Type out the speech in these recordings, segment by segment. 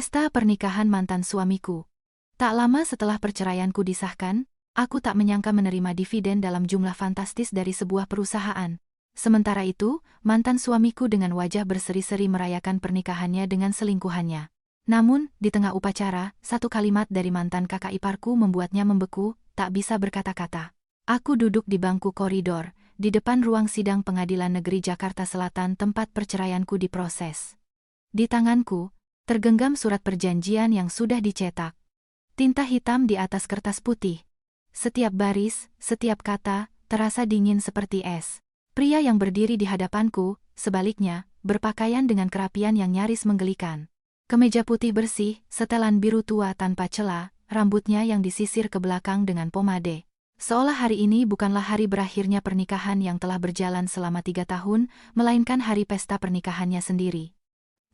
Pesta pernikahan mantan suamiku. Tak lama setelah perceraianku disahkan, aku tak menyangka menerima dividen dalam jumlah fantastis dari sebuah perusahaan. Sementara itu, mantan suamiku dengan wajah berseri-seri merayakan pernikahannya dengan selingkuhannya. Namun, di tengah upacara, satu kalimat dari mantan kakak iparku membuatnya membeku, tak bisa berkata-kata. Aku duduk di bangku koridor, di depan ruang sidang Pengadilan Negeri Jakarta Selatan tempat perceraianku diproses. Di tanganku, tergenggam surat perjanjian yang sudah dicetak. Tinta hitam di atas kertas putih. Setiap baris, setiap kata, terasa dingin seperti es. Pria yang berdiri di hadapanku, sebaliknya, berpakaian dengan kerapian yang nyaris menggelikan. Kemeja putih bersih, setelan biru tua tanpa celah, rambutnya yang disisir ke belakang dengan pomade. Seolah hari ini bukanlah hari berakhirnya pernikahan yang telah berjalan selama 3 tahun, melainkan hari pesta pernikahannya sendiri.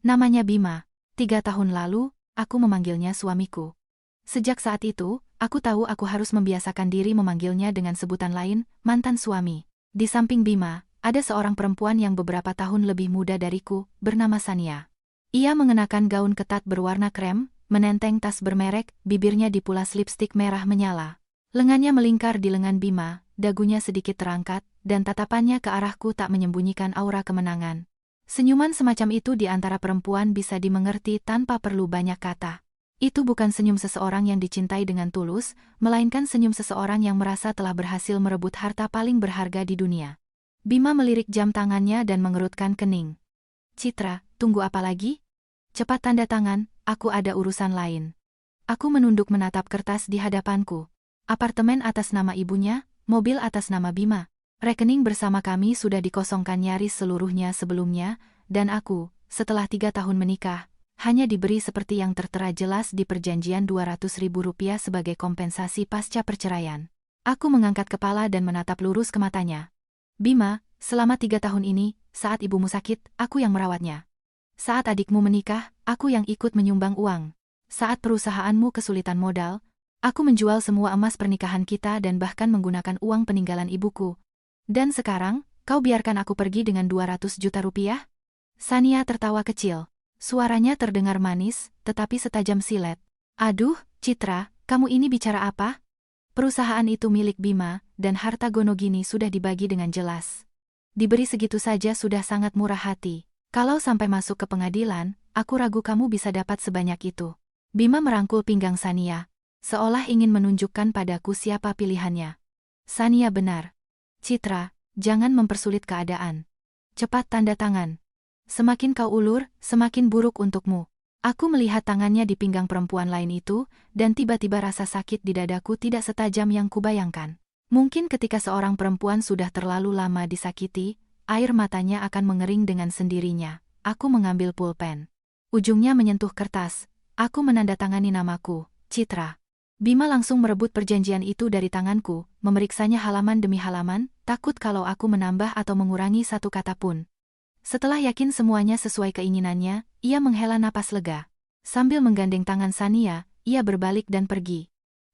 Namanya Bima. 3 tahun lalu, aku memanggilnya suamiku. Sejak saat itu, aku tahu aku harus membiasakan diri memanggilnya dengan sebutan lain, mantan suami. Di samping Bima, ada seorang perempuan yang beberapa tahun lebih muda dariku, bernama Sania. Ia mengenakan gaun ketat berwarna krem, menenteng tas bermerek, bibirnya dipulas lipstik merah menyala. Lengannya melingkar di lengan Bima, dagunya sedikit terangkat, dan tatapannya ke arahku tak menyembunyikan aura kemenangan. Senyuman semacam itu di antara perempuan bisa dimengerti tanpa perlu banyak kata. Itu bukan senyum seseorang yang dicintai dengan tulus, melainkan senyum seseorang yang merasa telah berhasil merebut harta paling berharga di dunia. Bima melirik jam tangannya dan mengerutkan kening. Citra, tunggu apa lagi? Cepat tanda tangan, aku ada urusan lain. Aku menunduk menatap kertas di hadapanku. Apartemen atas nama ibunya, mobil atas nama Bima. Rekening bersama kami sudah dikosongkan nyaris seluruhnya sebelumnya, dan aku, setelah 3 tahun menikah, hanya diberi seperti yang tertera jelas di perjanjian Rp200.000 sebagai kompensasi pasca perceraian. Aku mengangkat kepala dan menatap lurus ke matanya. Bima, selama 3 tahun ini, saat ibumu sakit, aku yang merawatnya. Saat adikmu menikah, aku yang ikut menyumbang uang. Saat perusahaanmu kesulitan modal, aku menjual semua emas pernikahan kita dan bahkan menggunakan uang peninggalan ibuku. Dan sekarang, kau biarkan aku pergi dengan 200 juta rupiah? Sania tertawa kecil. Suaranya terdengar manis, tetapi setajam silet. Aduh, Citra, kamu ini bicara apa? Perusahaan itu milik Bima, dan harta Gonogini sudah dibagi dengan jelas. Diberi segitu saja sudah sangat murah hati. Kalau sampai masuk ke pengadilan, aku ragu kamu bisa dapat sebanyak itu. Bima merangkul pinggang Sania, seolah ingin menunjukkan padaku siapa pilihannya. Sania benar. Citra, jangan mempersulit keadaan. Cepat tanda tangan. Semakin kau ulur, semakin buruk untukmu. Aku melihat tangannya di pinggang perempuan lain itu, dan tiba-tiba rasa sakit di dadaku tidak setajam yang kubayangkan. Mungkin ketika seorang perempuan sudah terlalu lama disakiti, air matanya akan mengering dengan sendirinya. Aku mengambil pulpen. Ujungnya menyentuh kertas. Aku menandatangani namaku, Citra. Bima langsung merebut perjanjian itu dari tanganku, memeriksanya halaman demi halaman, takut kalau aku menambah atau mengurangi satu kata pun. Setelah yakin semuanya sesuai keinginannya, ia menghela napas lega. Sambil menggandeng tangan Sania, ia berbalik dan pergi.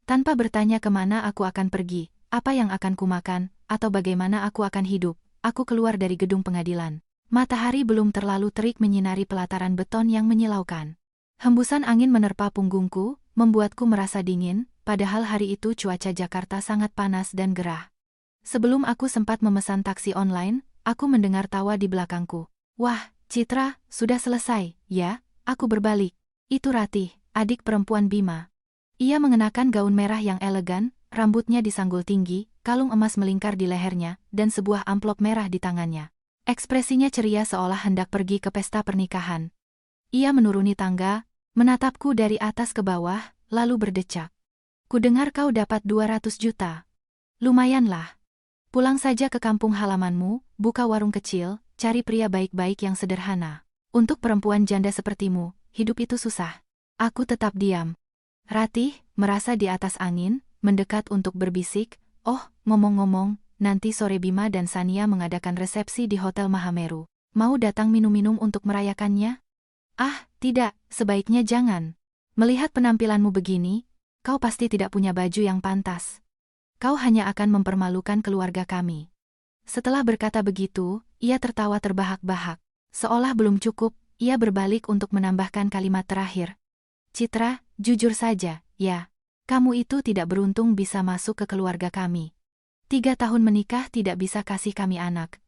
Tanpa bertanya kemana aku akan pergi, apa yang akan kumakan, atau bagaimana aku akan hidup, aku keluar dari gedung pengadilan. Matahari belum terlalu terik menyinari pelataran beton yang menyilaukan. Hembusan angin menerpa punggungku, membuatku merasa dingin, padahal hari itu cuaca Jakarta sangat panas dan gerah. Sebelum aku sempat memesan taksi online, aku mendengar tawa di belakangku. Wah, Citra, sudah selesai, ya? Aku berbalik. Itu Ratih, adik perempuan Bima. Ia mengenakan gaun merah yang elegan, rambutnya disanggul tinggi, kalung emas melingkar di lehernya, dan sebuah amplop merah di tangannya. Ekspresinya ceria seolah hendak pergi ke pesta pernikahan. Ia menuruni tangga, menatapku dari atas ke bawah, lalu berdecak. Kudengar kau dapat 200 juta. Lumayanlah. Pulang saja ke kampung halamanmu, buka warung kecil, cari pria baik-baik yang sederhana. Untuk perempuan janda sepertimu, hidup itu susah. Aku tetap diam. Ratih, merasa di atas angin, mendekat untuk berbisik, oh, ngomong-ngomong, nanti sore Bima dan Sania mengadakan resepsi di Hotel Mahameru. Mau datang minum-minum untuk merayakannya? Ah, tidak, sebaiknya jangan. Melihat penampilanmu begini, kau pasti tidak punya baju yang pantas. Kau hanya akan mempermalukan keluarga kami. Setelah berkata begitu, ia tertawa terbahak-bahak. Seolah belum cukup, ia berbalik untuk menambahkan kalimat terakhir. Citra, jujur saja, ya. Kamu itu tidak beruntung bisa masuk ke keluarga kami. 3 tahun menikah tidak bisa kasih kami anak.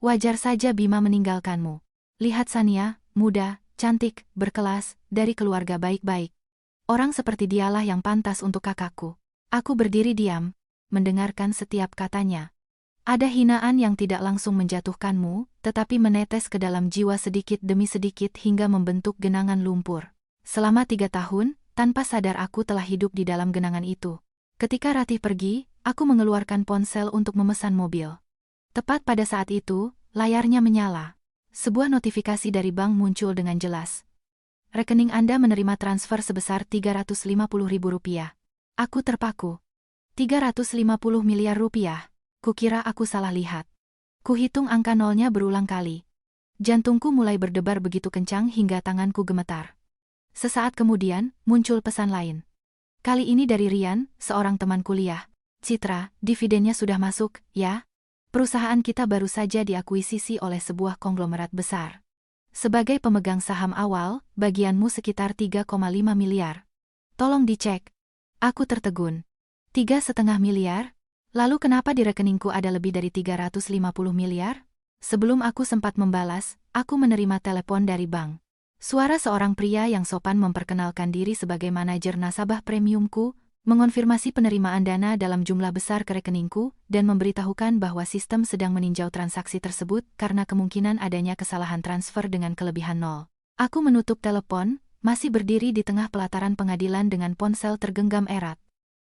Wajar saja Bima meninggalkanmu. Lihat Sania, muda, cantik, berkelas, dari keluarga baik-baik. Orang seperti dialah yang pantas untuk kakakku. Aku berdiri diam, mendengarkan setiap katanya. Ada hinaan yang tidak langsung menjatuhkanmu, tetapi menetes ke dalam jiwa sedikit demi sedikit hingga membentuk genangan lumpur. Selama 3 tahun, tanpa sadar aku telah hidup di dalam genangan itu. Ketika Ratih pergi, aku mengeluarkan ponsel untuk memesan mobil. Tepat pada saat itu, layarnya menyala. Sebuah notifikasi dari bank muncul dengan jelas. Rekening Anda menerima transfer sebesar Rp350.000. Aku terpaku. 350 miliar rupiah. Kukira aku salah lihat. Kuhitung angka nolnya berulang kali. Jantungku mulai berdebar begitu kencang hingga tanganku gemetar. Sesaat kemudian, muncul pesan lain. Kali ini dari Rian, seorang teman kuliah. Citra, dividennya sudah masuk, ya? Perusahaan kita baru saja diakuisisi oleh sebuah konglomerat besar. Sebagai pemegang saham awal, bagianmu sekitar 3,5 miliar. Tolong dicek. Aku tertegun. 3,5 miliar? Lalu kenapa di rekeningku ada lebih dari 350 miliar? Sebelum aku sempat membalas, aku menerima telepon dari bank. Suara seorang pria yang sopan memperkenalkan diri sebagai manajer nasabah premiumku, mengonfirmasi penerimaan dana dalam jumlah besar ke rekeningku, dan memberitahukan bahwa sistem sedang meninjau transaksi tersebut karena kemungkinan adanya kesalahan transfer dengan kelebihan nol. Aku menutup telepon, masih berdiri di tengah pelataran pengadilan dengan ponsel tergenggam erat.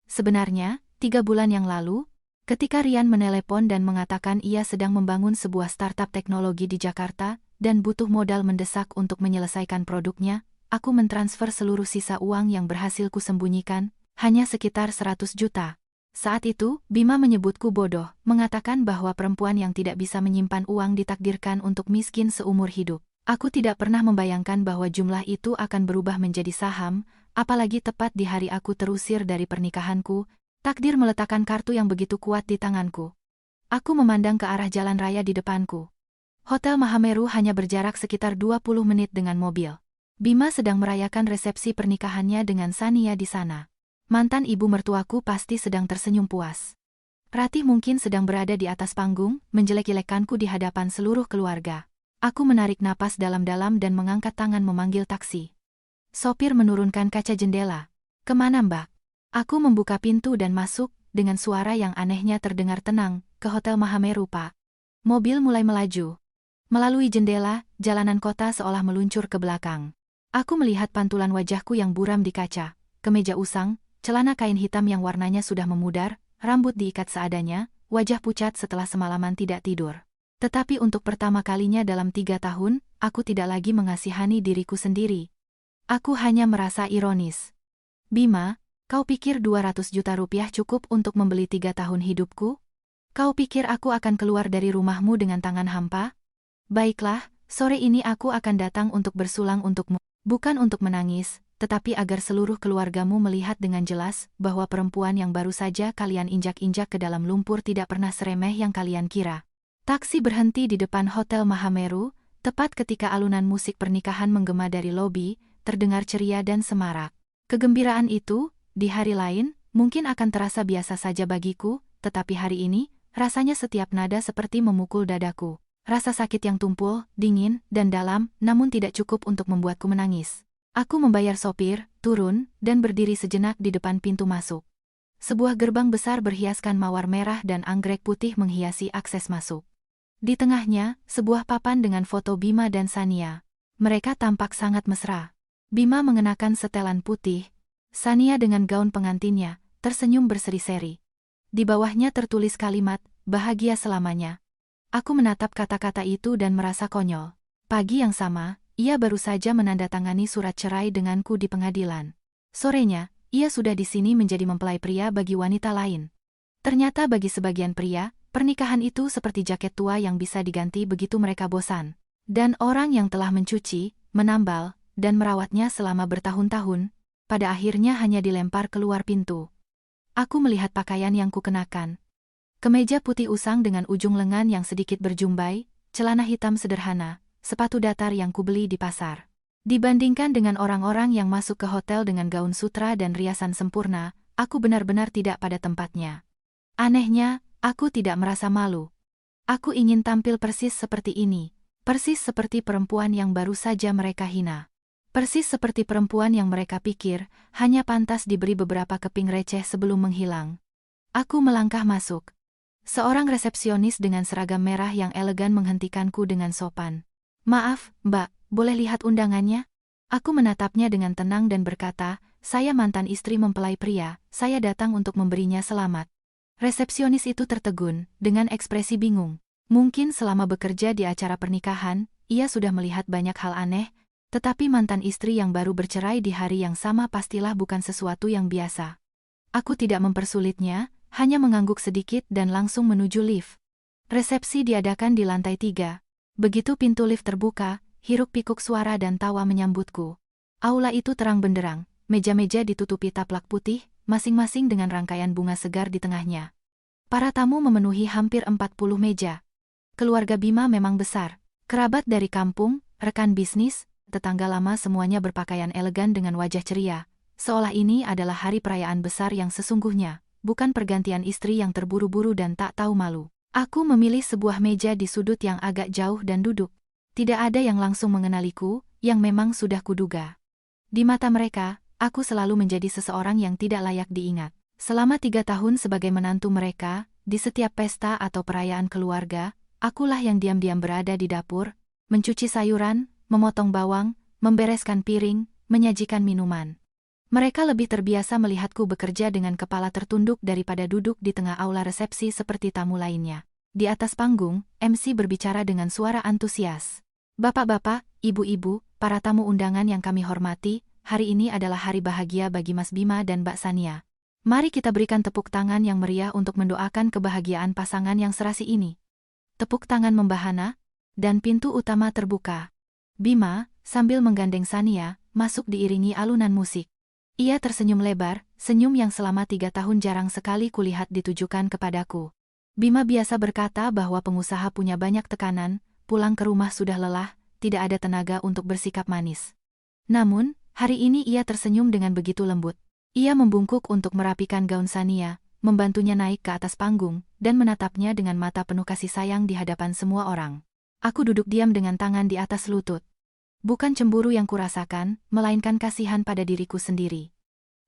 Sebenarnya, 3 bulan yang lalu, ketika Rian menelepon dan mengatakan ia sedang membangun sebuah startup teknologi di Jakarta, dan butuh modal mendesak untuk menyelesaikan produknya, aku mentransfer seluruh sisa uang yang berhasil kusembunyikan, hanya sekitar 100 juta. Saat itu, Bima menyebutku bodoh, mengatakan bahwa perempuan yang tidak bisa menyimpan uang ditakdirkan untuk miskin seumur hidup. Aku tidak pernah membayangkan bahwa jumlah itu akan berubah menjadi saham, apalagi tepat di hari aku terusir dari pernikahanku, takdir meletakkan kartu yang begitu kuat di tanganku. Aku memandang ke arah jalan raya di depanku. Hotel Mahameru hanya berjarak sekitar 20 menit dengan mobil. Bima sedang merayakan resepsi pernikahannya dengan Sania di sana. Mantan ibu mertuaku pasti sedang tersenyum puas. Ratih mungkin sedang berada di atas panggung, menjelek-jelekanku di hadapan seluruh keluarga. Aku menarik napas dalam-dalam dan mengangkat tangan memanggil taksi. Sopir menurunkan kaca jendela. Kemana Mbak? Aku membuka pintu dan masuk, dengan suara yang anehnya terdengar tenang, ke Hotel Mahameru Pak. Mobil mulai melaju. Melalui jendela, jalanan kota seolah meluncur ke belakang. Aku melihat pantulan wajahku yang buram di kaca, kemeja usang, celana kain hitam yang warnanya sudah memudar, rambut diikat seadanya, wajah pucat setelah semalaman tidak tidur. Tetapi untuk pertama kalinya dalam 3 tahun, aku tidak lagi mengasihani diriku sendiri. Aku hanya merasa ironis. Bima, kau pikir 200 juta rupiah cukup untuk membeli 3 tahun hidupku? Kau pikir aku akan keluar dari rumahmu dengan tangan hampa? Baiklah, sore ini aku akan datang untuk bersulang untukmu. Bukan untuk menangis, tetapi agar seluruh keluargamu melihat dengan jelas bahwa perempuan yang baru saja kalian injak-injak ke dalam lumpur tidak pernah seremeh yang kalian kira. Taksi berhenti di depan Hotel Mahameru, tepat ketika alunan musik pernikahan menggema dari lobi, terdengar ceria dan semarak. Kegembiraan itu, di hari lain, mungkin akan terasa biasa saja bagiku, tetapi hari ini, rasanya setiap nada seperti memukul dadaku. Rasa sakit yang tumpul, dingin, dan dalam, namun tidak cukup untuk membuatku menangis. Aku membayar sopir, turun, dan berdiri sejenak di depan pintu masuk. Sebuah gerbang besar berhiaskan mawar merah dan anggrek putih menghiasi akses masuk. Di tengahnya, sebuah papan dengan foto Bima dan Sania. Mereka tampak sangat mesra. Bima mengenakan setelan putih, Sania dengan gaun pengantinnya, tersenyum berseri-seri. Di bawahnya tertulis kalimat, bahagia selamanya. Aku menatap kata-kata itu dan merasa konyol. Pagi yang sama, ia baru saja menandatangani surat cerai denganku di pengadilan. Sorenya, ia sudah di sini menjadi mempelai pria bagi wanita lain. Ternyata bagi sebagian pria, pernikahan itu seperti jaket tua yang bisa diganti begitu mereka bosan. Dan orang yang telah mencuci, menambal, dan merawatnya selama bertahun-tahun, pada akhirnya hanya dilempar keluar pintu. Aku melihat pakaian yang kukenakan. Kemeja putih usang dengan ujung lengan yang sedikit berjumbai, celana hitam sederhana, sepatu datar yang kubeli di pasar. Dibandingkan dengan orang-orang yang masuk ke hotel dengan gaun sutra dan riasan sempurna, aku benar-benar tidak pada tempatnya. Anehnya, aku tidak merasa malu. Aku ingin tampil persis seperti ini, persis seperti perempuan yang baru saja mereka hina. Persis seperti perempuan yang mereka pikir hanya pantas diberi beberapa keping receh sebelum menghilang. Aku melangkah masuk. Seorang resepsionis dengan seragam merah yang elegan menghentikanku dengan sopan. "Maaf, Mbak, boleh lihat undangannya?" Aku menatapnya dengan tenang dan berkata, "Saya mantan istri mempelai pria, saya datang untuk memberinya selamat." Resepsionis itu tertegun, dengan ekspresi bingung. Mungkin selama bekerja di acara pernikahan, ia sudah melihat banyak hal aneh, tetapi mantan istri yang baru bercerai di hari yang sama pastilah bukan sesuatu yang biasa. Aku tidak mempersulitnya, hanya mengangguk sedikit dan langsung menuju lift. Resepsi diadakan di lantai 3. Begitu pintu lift terbuka, hiruk-pikuk suara dan tawa menyambutku. Aula itu terang benderang, meja-meja ditutupi taplak putih, masing-masing dengan rangkaian bunga segar di tengahnya. Para tamu memenuhi hampir 40 meja. Keluarga Bima memang besar. Kerabat dari kampung, rekan bisnis, tetangga lama semuanya berpakaian elegan dengan wajah ceria. Seolah ini adalah hari perayaan besar yang sesungguhnya, bukan pergantian istri yang terburu-buru dan tak tahu malu. Aku memilih sebuah meja di sudut yang agak jauh dan duduk. Tidak ada yang langsung mengenaliku, yang memang sudah kuduga. Di mata mereka, aku selalu menjadi seseorang yang tidak layak diingat. Selama 3 tahun sebagai menantu mereka, di setiap pesta atau perayaan keluarga, akulah yang diam-diam berada di dapur, mencuci sayuran, memotong bawang, membereskan piring, menyajikan minuman. Mereka lebih terbiasa melihatku bekerja dengan kepala tertunduk daripada duduk di tengah aula resepsi seperti tamu lainnya. Di atas panggung, MC berbicara dengan suara antusias. "Bapak-bapak, ibu-ibu, para tamu undangan yang kami hormati, hari ini adalah hari bahagia bagi Mas Bima dan Mbak Sania. Mari kita berikan tepuk tangan yang meriah untuk mendoakan kebahagiaan pasangan yang serasi ini." Tepuk tangan membahana, dan pintu utama terbuka. Bima, sambil menggandeng Sania, masuk diiringi alunan musik. Ia tersenyum lebar, senyum yang selama 3 tahun jarang sekali kulihat ditujukan kepadaku. Bima biasa berkata bahwa pengusaha punya banyak tekanan, pulang ke rumah sudah lelah, tidak ada tenaga untuk bersikap manis. Namun, hari ini ia tersenyum dengan begitu lembut. Ia membungkuk untuk merapikan gaun Sania, membantunya naik ke atas panggung, dan menatapnya dengan mata penuh kasih sayang di hadapan semua orang. Aku duduk diam dengan tangan di atas lutut. Bukan cemburu yang kurasakan, melainkan kasihan pada diriku sendiri.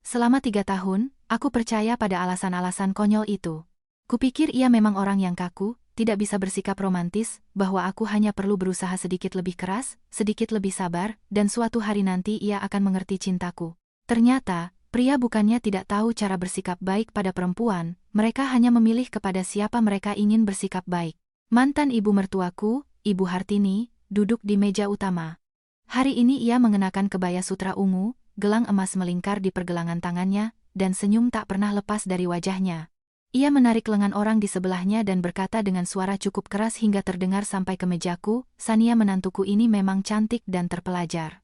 Selama 3 tahun, aku percaya pada alasan-alasan konyol itu. Kupikir ia memang orang yang kaku, tidak bisa bersikap romantis, bahwa aku hanya perlu berusaha sedikit lebih keras, sedikit lebih sabar, dan suatu hari nanti ia akan mengerti cintaku. Ternyata, pria bukannya tidak tahu cara bersikap baik pada perempuan, mereka hanya memilih kepada siapa mereka ingin bersikap baik. Mantan ibu mertuaku, Ibu Hartini, duduk di meja utama. Hari ini ia mengenakan kebaya sutra ungu, gelang emas melingkar di pergelangan tangannya, dan senyum tak pernah lepas dari wajahnya. Ia menarik lengan orang di sebelahnya dan berkata dengan suara cukup keras hingga terdengar sampai ke mejaku, "Sania menantuku ini memang cantik dan terpelajar.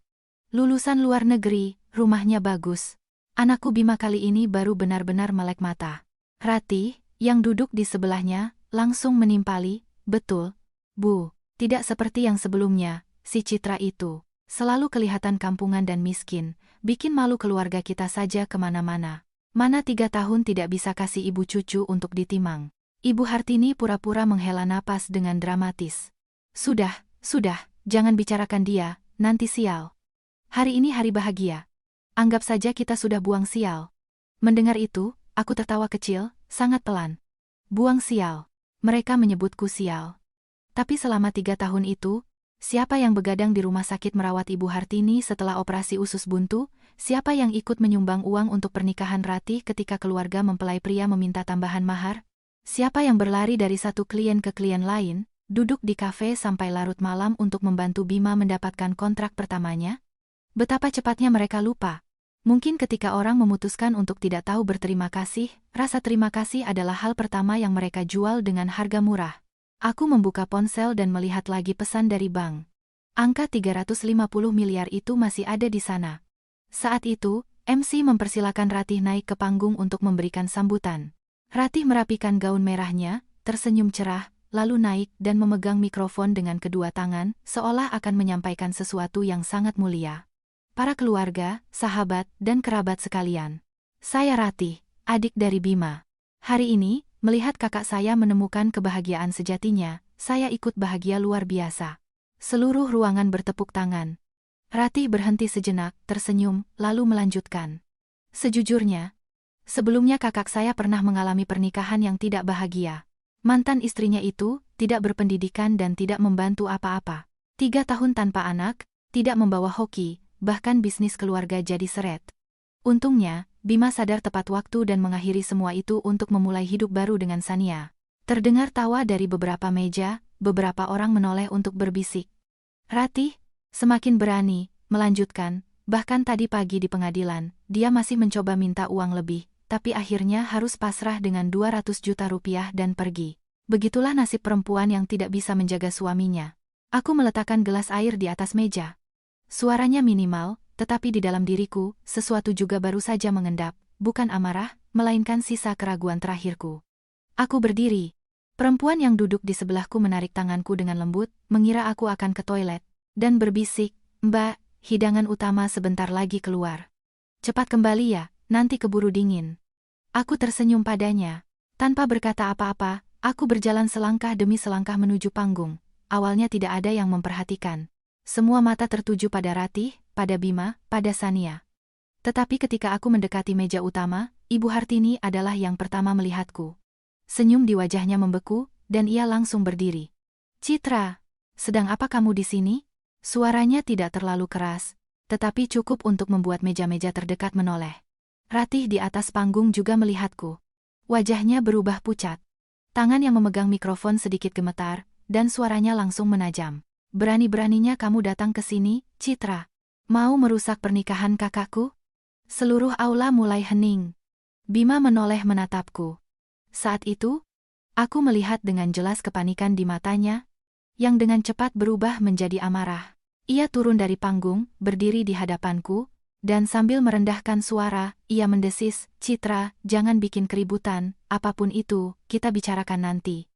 Lulusan luar negeri, rumahnya bagus. Anakku Bima kali ini baru benar-benar melek mata." Ratih, yang duduk di sebelahnya, langsung menimpali, "Betul, Bu. Tidak seperti yang sebelumnya, si Citra itu. Selalu kelihatan kampungan dan miskin, bikin malu keluarga kita saja kemana-mana. Mana 3 tahun tidak bisa kasih ibu cucu untuk ditimang." Ibu Hartini pura-pura menghela napas dengan dramatis. Sudah, jangan bicarakan dia, nanti sial. Hari ini hari bahagia. Anggap saja kita sudah buang sial." Mendengar itu, aku tertawa kecil, sangat pelan. Buang sial. Mereka menyebutku sial. Tapi selama 3 tahun itu, siapa yang begadang di rumah sakit merawat Ibu Hartini setelah operasi usus buntu? Siapa yang ikut menyumbang uang untuk pernikahan Ratih ketika keluarga mempelai pria meminta tambahan mahar? Siapa yang berlari dari satu klien ke klien lain, duduk di kafe sampai larut malam untuk membantu Bima mendapatkan kontrak pertamanya? Betapa cepatnya mereka lupa. Mungkin ketika orang memutuskan untuk tidak tahu berterima kasih, rasa terima kasih adalah hal pertama yang mereka jual dengan harga murah. Aku membuka ponsel dan melihat lagi pesan dari bank. Angka 350 miliar itu masih ada di sana. Saat itu, MC mempersilakan Ratih naik ke panggung untuk memberikan sambutan. Ratih merapikan gaun merahnya, tersenyum cerah, lalu naik dan memegang mikrofon dengan kedua tangan, seolah akan menyampaikan sesuatu yang sangat mulia. Para keluarga, sahabat, dan kerabat sekalian. Saya Ratih, adik dari Bima. Hari ini, melihat kakak saya menemukan kebahagiaan sejatinya, saya ikut bahagia luar biasa. Seluruh ruangan bertepuk tangan. Ratih berhenti sejenak, tersenyum, lalu melanjutkan. Sejujurnya, sebelumnya kakak saya pernah mengalami pernikahan yang tidak bahagia. Mantan istrinya itu tidak berpendidikan dan tidak membantu apa-apa. 3 tahun tanpa anak, tidak membawa hoki, bahkan bisnis keluarga jadi seret. Untungnya, Bima sadar tepat waktu dan mengakhiri semua itu untuk memulai hidup baru dengan Sania. Terdengar tawa dari beberapa meja, beberapa orang menoleh untuk berbisik. Ratih, semakin berani, melanjutkan, bahkan tadi pagi di pengadilan, dia masih mencoba minta uang lebih, tapi akhirnya harus pasrah dengan 200 juta rupiah dan pergi. Begitulah nasib perempuan yang tidak bisa menjaga suaminya. Aku meletakkan gelas air di atas meja. Suaranya minimal, tetapi di dalam diriku, sesuatu juga baru saja mengendap, bukan amarah, melainkan sisa keraguan terakhirku. Aku berdiri. Perempuan yang duduk di sebelahku menarik tanganku dengan lembut, mengira aku akan ke toilet, dan berbisik, "Mbak, hidangan utama sebentar lagi keluar. Cepat kembali ya, nanti keburu dingin." Aku tersenyum padanya. Tanpa berkata apa-apa, aku berjalan selangkah demi selangkah menuju panggung. Awalnya tidak ada yang memperhatikan. Semua mata tertuju pada Ratih, pada Bima, pada Sania. Tetapi ketika aku mendekati meja utama, Ibu Hartini adalah yang pertama melihatku. Senyum di wajahnya membeku, dan ia langsung berdiri. "Citra, sedang apa kamu di sini?" Suaranya tidak terlalu keras, tetapi cukup untuk membuat meja-meja terdekat menoleh. Ratih di atas panggung juga melihatku. Wajahnya berubah pucat. Tangan yang memegang mikrofon sedikit gemetar, dan suaranya langsung menajam. "Berani-beraninya kamu datang ke sini, Citra. Mau merusak pernikahan kakakku?" Seluruh aula mulai hening. Bima menoleh menatapku. Saat itu, aku melihat dengan jelas kepanikan di matanya, yang dengan cepat berubah menjadi amarah. Ia turun dari panggung, berdiri di hadapanku, dan sambil merendahkan suara, ia mendesis, "Citra, jangan bikin keributan, apapun itu, kita bicarakan nanti.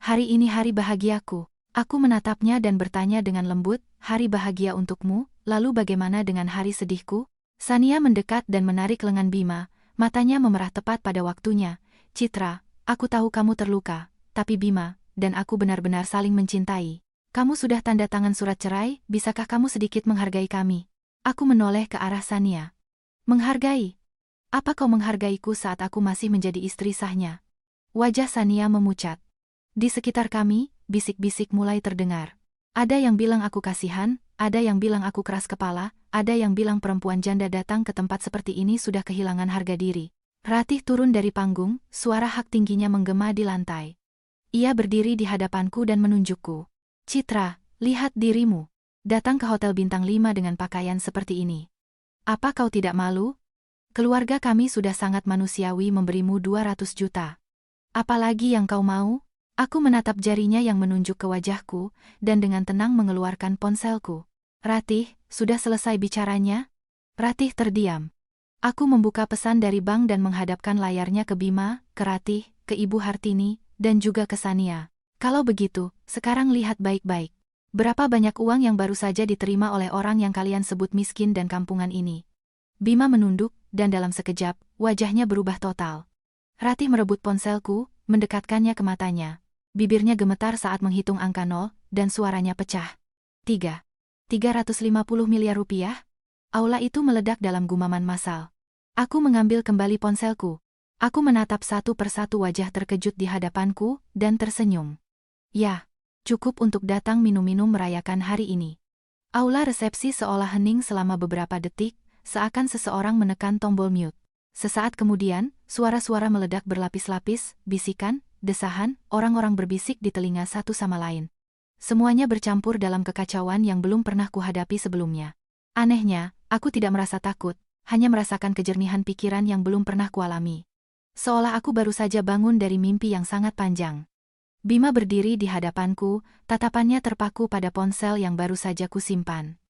Hari ini hari bahagiaku." Aku menatapnya dan bertanya dengan lembut, "Hari bahagia untukmu, lalu bagaimana dengan hari sedihku?" Sania mendekat dan menarik lengan Bima, matanya memerah tepat pada waktunya. "Citra, aku tahu kamu terluka, tapi Bima dan aku benar-benar saling mencintai. Kamu sudah tanda tangan surat cerai, bisakah kamu sedikit menghargai kami?" Aku menoleh ke arah Sania. "Menghargai? Apa kau menghargaiku saat aku masih menjadi istri sahnya?" Wajah Sania memucat. Di sekitar kami, bisik-bisik mulai terdengar. Ada yang bilang aku kasihan, ada yang bilang aku keras kepala, ada yang bilang perempuan janda datang ke tempat seperti ini sudah kehilangan harga diri. Ratih turun dari panggung, suara hak tingginya menggema di lantai. Ia berdiri di hadapanku dan menunjukku. "Citra, lihat dirimu. Datang ke hotel bintang 5 dengan pakaian seperti ini. Apa kau tidak malu? Keluarga kami sudah sangat manusiawi memberimu 200 juta. Apalagi yang kau mau?" Aku menatap jarinya yang menunjuk ke wajahku, dan dengan tenang mengeluarkan ponselku. "Ratih, sudah selesai bicaranya?" Ratih terdiam. Aku membuka pesan dari bank dan menghadapkan layarnya ke Bima, ke Ratih, ke Ibu Hartini, dan juga ke Sania. "Kalau begitu, sekarang lihat baik-baik. Berapa banyak uang yang baru saja diterima oleh orang yang kalian sebut miskin dan kampungan ini?" Bima menunduk, dan dalam sekejap, wajahnya berubah total. Ratih merebut ponselku, mendekatkannya ke matanya. Bibirnya gemetar saat menghitung angka 0, dan suaranya pecah. 350 miliar rupiah? Aula itu meledak dalam gumaman massal. Aku mengambil kembali ponselku. Aku menatap satu persatu wajah terkejut di hadapanku, dan tersenyum. Ya, cukup untuk datang minum-minum merayakan hari ini. Aula resepsi seolah hening selama beberapa detik, seakan seseorang menekan tombol mute. Sesaat kemudian, suara-suara meledak berlapis-lapis, bisikan, desahan, orang-orang berbisik di telinga satu sama lain. Semuanya bercampur dalam kekacauan yang belum pernah kuhadapi sebelumnya. Anehnya, aku tidak merasa takut, hanya merasakan kejernihan pikiran yang belum pernah kualami. Seolah aku baru saja bangun dari mimpi yang sangat panjang. Bima berdiri di hadapanku, tatapannya terpaku pada ponsel yang baru saja kusimpan.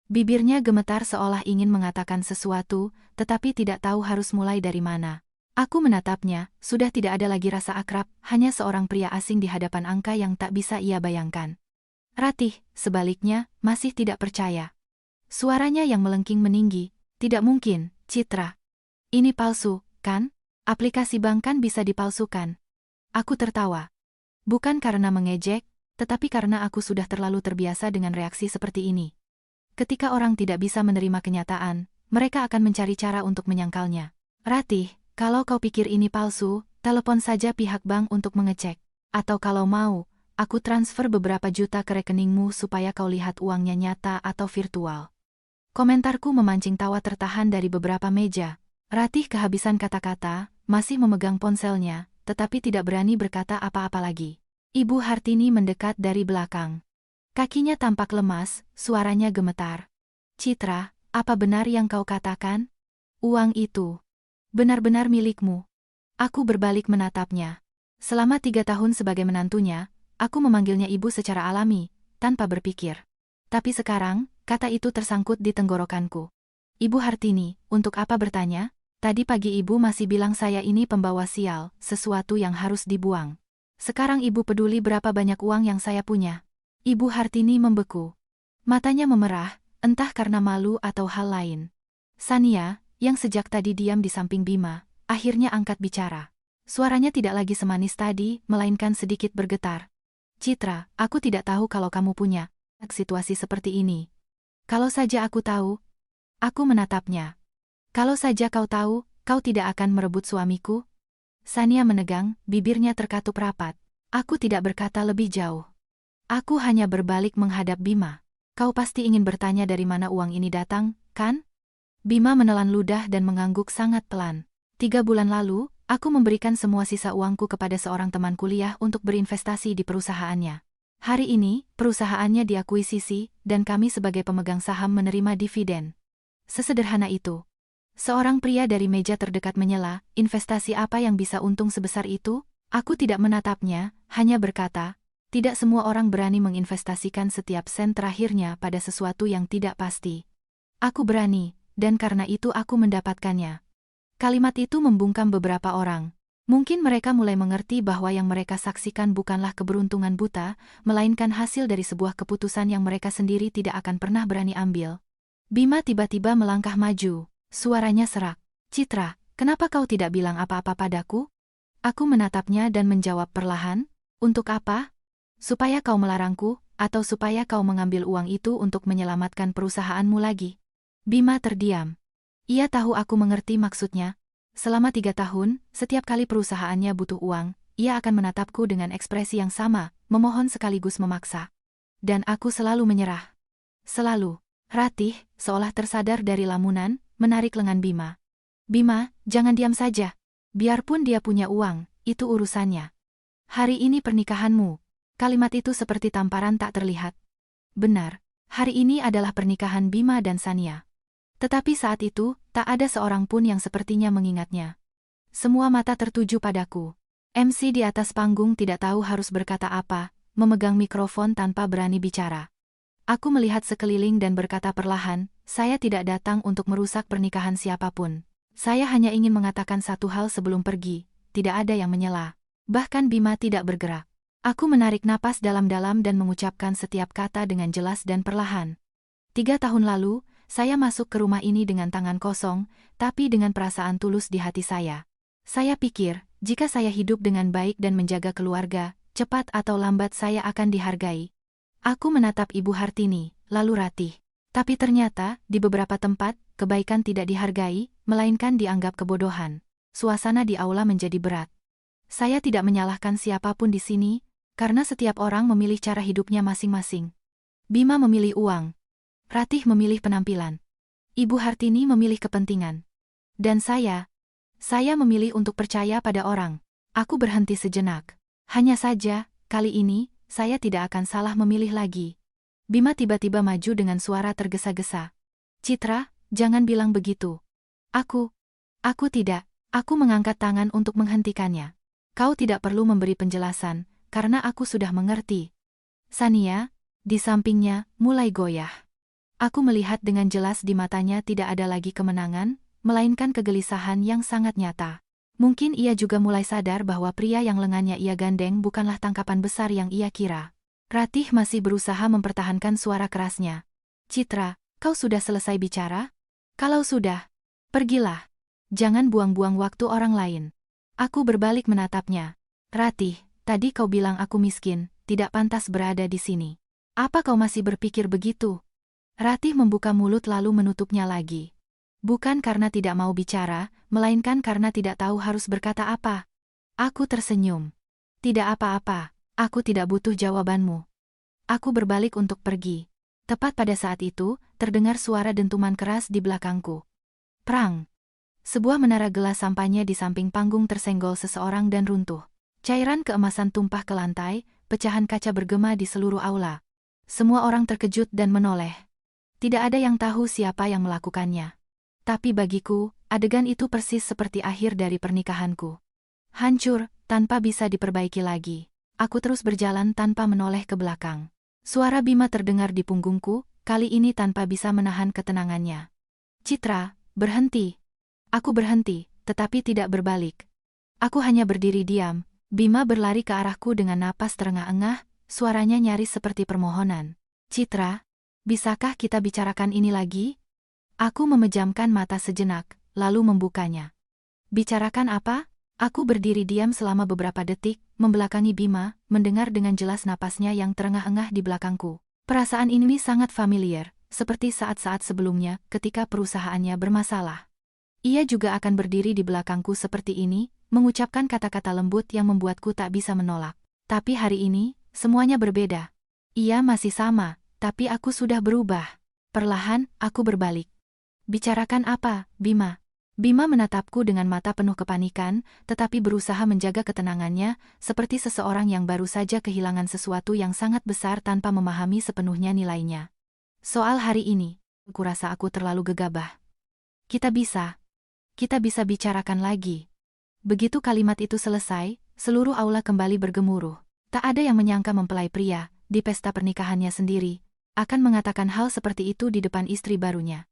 Bibirnya gemetar seolah ingin mengatakan sesuatu, tetapi tidak tahu harus mulai dari mana. Aku menatapnya, sudah tidak ada lagi rasa akrab, hanya seorang pria asing di hadapan angka yang tak bisa ia bayangkan. Ratih, sebaliknya, masih tidak percaya. Suaranya yang melengking meninggi, "Tidak mungkin, Citra. Ini palsu, kan? Aplikasi bank kan bisa dipalsukan." Aku tertawa. Bukan karena mengejek, tetapi karena aku sudah terlalu terbiasa dengan reaksi seperti ini. Ketika orang tidak bisa menerima kenyataan, mereka akan mencari cara untuk menyangkalnya. "Ratih, kalau kau pikir ini palsu, telepon saja pihak bank untuk mengecek. Atau kalau mau, aku transfer beberapa juta ke rekeningmu supaya kau lihat uangnya nyata atau virtual." Komentarku memancing tawa tertahan dari beberapa meja. Ratih kehabisan kata-kata, masih memegang ponselnya, tetapi tidak berani berkata apa-apa lagi. Ibu Hartini mendekat dari belakang. Kakinya tampak lemas, suaranya gemetar. "Citra, apa benar yang kau katakan? Uang itu benar-benar milikmu?" Aku berbalik menatapnya. Selama 3 tahun sebagai menantunya, aku memanggilnya ibu secara alami, tanpa berpikir. Tapi sekarang, kata itu tersangkut di tenggorokanku. "Ibu Hartini, untuk apa bertanya? Tadi pagi ibu masih bilang saya ini pembawa sial, sesuatu yang harus dibuang. Sekarang ibu peduli berapa banyak uang yang saya punya?" Ibu Hartini membeku. Matanya memerah, entah karena malu atau hal lain. Sania, yang sejak tadi diam di samping Bima, akhirnya angkat bicara. Suaranya tidak lagi semanis tadi, melainkan sedikit bergetar. "Citra, aku tidak tahu kalau kamu punya situasi seperti ini. Kalau saja aku tahu." Aku menatapnya. "Kalau saja kau tahu, kau tidak akan merebut suamiku?" Sania menegang, bibirnya terkatup rapat. Aku tidak berkata lebih jauh. Aku hanya berbalik menghadap Bima. "Kau pasti ingin bertanya dari mana uang ini datang, kan?" Bima menelan ludah dan mengangguk sangat pelan. 3 bulan lalu, aku memberikan semua sisa uangku kepada seorang teman kuliah untuk berinvestasi di perusahaannya. Hari ini, perusahaannya diakuisisi, dan kami sebagai pemegang saham menerima dividen. Sesederhana itu. Seorang pria dari meja terdekat menyela, "Investasi apa yang bisa untung sebesar itu?" Aku tidak menatapnya, hanya berkata, "Tidak semua orang berani menginvestasikan setiap sen terakhirnya pada sesuatu yang tidak pasti. Aku berani, dan karena itu aku mendapatkannya." Kalimat itu membungkam beberapa orang. Mungkin mereka mulai mengerti bahwa yang mereka saksikan bukanlah keberuntungan buta, melainkan hasil dari sebuah keputusan yang mereka sendiri tidak akan pernah berani ambil. Bima tiba-tiba melangkah maju, suaranya serak. "Citra, kenapa kau tidak bilang apa-apa padaku?" Aku menatapnya dan menjawab perlahan, "Untuk apa? Supaya kau melarangku, atau supaya kau mengambil uang itu untuk menyelamatkan perusahaanmu lagi?" Bima terdiam. Ia tahu aku mengerti maksudnya. Selama 3 tahun, setiap kali perusahaannya butuh uang, ia akan menatapku dengan ekspresi yang sama, memohon sekaligus memaksa. Dan aku selalu menyerah. Selalu. Ratih, seolah tersadar dari lamunan, menarik lengan Bima. "Bima, jangan diam saja. Biarpun dia punya uang, itu urusannya. Hari ini pernikahanmu." Kalimat itu seperti tamparan tak terlihat. Benar, hari ini adalah pernikahan Bima dan Sania. Tetapi saat itu, tak ada seorang pun yang sepertinya mengingatnya. Semua mata tertuju padaku. MC di atas panggung tidak tahu harus berkata apa, memegang mikrofon tanpa berani bicara. Aku melihat sekeliling dan berkata perlahan, "Saya tidak datang untuk merusak pernikahan siapapun. Saya hanya ingin mengatakan satu hal sebelum pergi." Tidak ada yang menyela. Bahkan Bima tidak bergerak. Aku menarik napas dalam-dalam dan mengucapkan setiap kata dengan jelas dan perlahan. 3 tahun lalu, saya masuk ke rumah ini dengan tangan kosong, tapi dengan perasaan tulus di hati saya. Saya pikir, jika saya hidup dengan baik dan menjaga keluarga, cepat atau lambat saya akan dihargai. Aku menatap Ibu Hartini, lalu Ratih. Tapi ternyata, di beberapa tempat, kebaikan tidak dihargai, melainkan dianggap kebodohan. Suasana di aula menjadi berat. Saya tidak menyalahkan siapapun di sini, karena setiap orang memilih cara hidupnya masing-masing. Bima memilih uang. Ratih memilih penampilan. Ibu Hartini memilih kepentingan. Dan saya memilih untuk percaya pada orang. Aku berhenti sejenak. Hanya saja, kali ini, saya tidak akan salah memilih lagi. Bima tiba-tiba maju dengan suara tergesa-gesa. "Citra, jangan bilang begitu." Aku tidak. Aku mengangkat tangan untuk menghentikannya. "Kau tidak perlu memberi penjelasan, karena aku sudah mengerti." Sania, di sampingnya, mulai goyah. Aku melihat dengan jelas di matanya tidak ada lagi kemenangan, melainkan kegelisahan yang sangat nyata. Mungkin ia juga mulai sadar bahwa pria yang lengannya ia gandeng bukanlah tangkapan besar yang ia kira. Ratih masih berusaha mempertahankan suara kerasnya. Citra, kau sudah selesai bicara? Kalau sudah, pergilah. Jangan buang-buang waktu orang lain. Aku berbalik menatapnya. Ratih, tadi kau bilang aku miskin, tidak pantas berada di sini. Apa kau masih berpikir begitu? Ratih membuka mulut lalu menutupnya lagi. Bukan karena tidak mau bicara, melainkan karena tidak tahu harus berkata apa. Aku tersenyum. Tidak apa-apa, aku tidak butuh jawabanmu. Aku berbalik untuk pergi. Tepat pada saat itu, terdengar suara dentuman keras di belakangku. Prang! Sebuah menara gelas sampahnya di samping panggung tersenggol seseorang dan runtuh. Cairan keemasan tumpah ke lantai, pecahan kaca bergema di seluruh aula. Semua orang terkejut dan menoleh. Tidak ada yang tahu siapa yang melakukannya. Tapi bagiku, adegan itu persis seperti akhir dari pernikahanku. Hancur, tanpa bisa diperbaiki lagi. Aku terus berjalan tanpa menoleh ke belakang. Suara Bima terdengar di punggungku, kali ini tanpa bisa menahan ketenangannya. Citra, berhenti. Aku berhenti, tetapi tidak berbalik. Aku hanya berdiri diam. Bima berlari ke arahku dengan napas terengah-engah, suaranya nyaris seperti permohonan. Citra, bisakah kita bicarakan ini lagi? Aku memejamkan mata sejenak, lalu membukanya. Bicarakan apa? Aku berdiri diam selama beberapa detik, membelakangi Bima, mendengar dengan jelas napasnya yang terengah-engah di belakangku. Perasaan ini sangat familiar, seperti saat-saat sebelumnya ketika perusahaannya bermasalah. Ia juga akan berdiri di belakangku seperti ini, mengucapkan kata-kata lembut yang membuatku tak bisa menolak. Tapi hari ini, semuanya berbeda. Ia masih sama, tapi aku sudah berubah. Perlahan, aku berbalik. Bicarakan apa, Bima? Bima menatapku dengan mata penuh kepanikan, tetapi berusaha menjaga ketenangannya, seperti seseorang yang baru saja kehilangan sesuatu yang sangat besar tanpa memahami sepenuhnya nilainya. Soal hari ini, kurasa aku terlalu gegabah. Kita bisa bicarakan lagi. Begitu kalimat itu selesai, seluruh aula kembali bergemuruh. Tak ada yang menyangka mempelai pria, di pesta pernikahannya sendiri, akan mengatakan hal seperti itu di depan istri barunya.